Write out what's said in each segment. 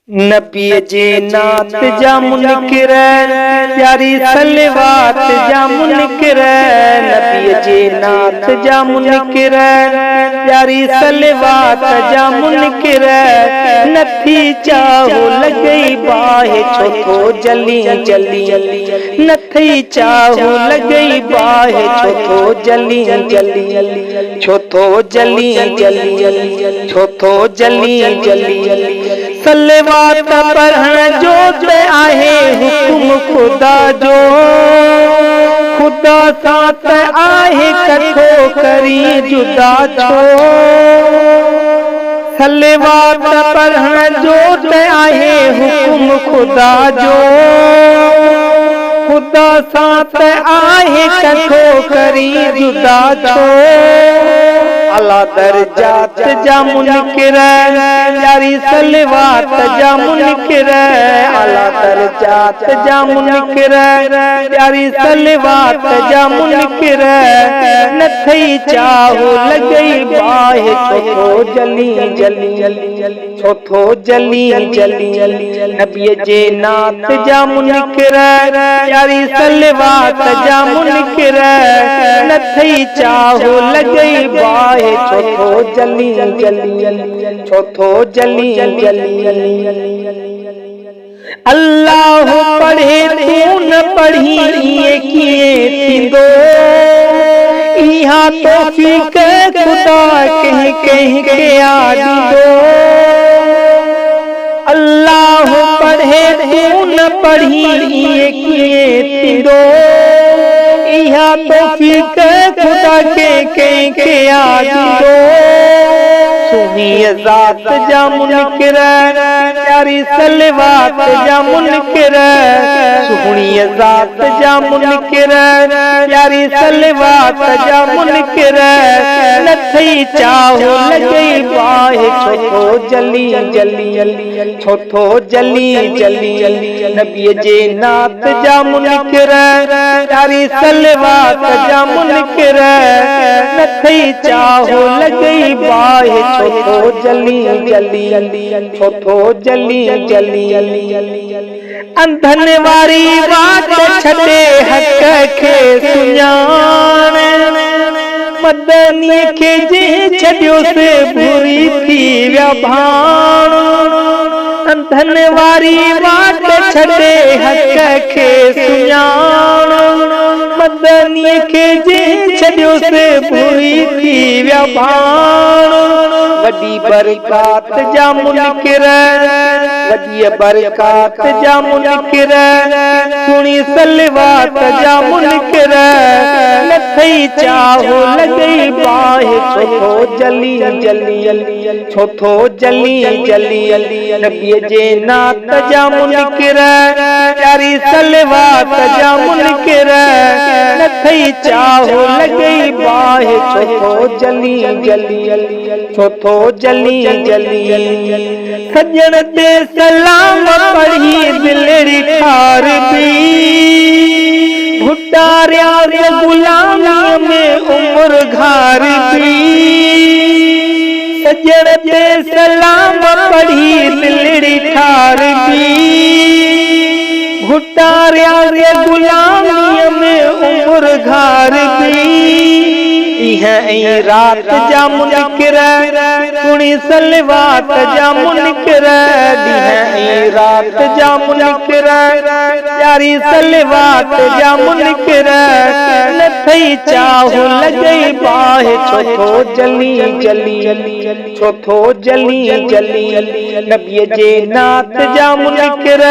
नबी जे नात जा मुनकिर प्यारी सलवात जा मुनकिर। नबी जे नात जा मुनकिर प्यारी सलवात जा मुनकिर। नथी चाहो लॻई बाहि छो थो जली जली। नथी चाहो लॻई बाहि छो थो जली जली। छो थो जली जली। छो थो जली जली। सलवात पढ़ण जो त आहे हुकुम खुदा जो। खुदा सां त आहे कथो करी जुदा छो। सलवात पढ़ण जो त आहे हुकुम खुदा जो। खुदा सां त आहे कथो करी जुदा छो। आला दर्जात जा मुनकिर प्यारी सलवात जा मुनकिर। आला दर्जात जा मुनकिर प्यारी सलवात जा मुनकिर। नथी चाहो लॻई बाहि छो थो जली जली। छो थो जली जली। नबी जे नात जा मुनकिर प्यारी सलवात जा मुनकिर। नथी चाहो लॻई बाहि छो थो जली जली। छो थो जली जली। अल्लाह पढ़े तू न पढ़ी इएं कीअं थींदो। इहा तौफ़ीक़ खुदा कंहिं कंहिं खे ॾींदो। अल्लाह पढ़े तू न पढ़ी इएं कीअं थींदो। इहा तौफ़ीक़ खुदा कंहिं कंहिं खे ॾींदो। सुही ज़ात जा मुनकिर प्यारी सलवात जा मुनकिर। सुहिणी ज़ात जा मुनकिर प्यारी सलवात जा मुनकिर। नथी चाहो लॻई बाहि छो थो जली जली। छो थो जली जली। नबी जे नात जा मुनकिर प्यारी सलवात जा मुनकिर। नथी चाहो लॻई बाहि छो थो जली जली। छो थो जली जली। अंधन वारी बात छॾे हक़ खे सुञाण। मदनी खे जंहिं छॾियोसि भुरी थी विया भाण। अंधन वारी बात छॾे हक़ खे सुञाण। मदनी खे जंहिं छॾियोसि भुरी थी विया भाण। वॾी बरकात जा मुनकिर वॾी बरकात जा मुनकिर। सुहिणी सलवात जा मुनकिर। नथी चाहो लॻई बाहि छो थो जली जली। छो थो जली जली। नबी जे नात जा मुनकिर प्यारी सलवात जा मुनकिर। नथी चाहो लॻई बाहि छो थो जली जली। छो थो जली जली। सजण ते सलाम पढ़ी दिलड़ी ठार बि। भुटारिया गुलामीअ में उम्र घार बि। सजण ते सलाम पढ़ी दिलड़ी ठार बि। भुटारिया गुलामीअ में उम्र घार बि। रात जा मुनकिर सुहिणी सलवात जा मुनकिर। रात जा मुनकिर प्यारी सलवात जा मुनकिर। नथी चाहो लॻई बाहि छो थो जली जली। छो थो जली जली। नबी जे नात जा मुनकिर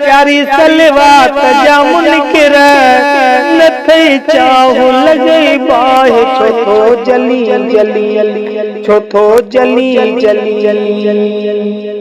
प्यारी सलवात जा मुनकिर। नथी चाहो लॻई बाहि छो थो जली जली। छो थो जली जली।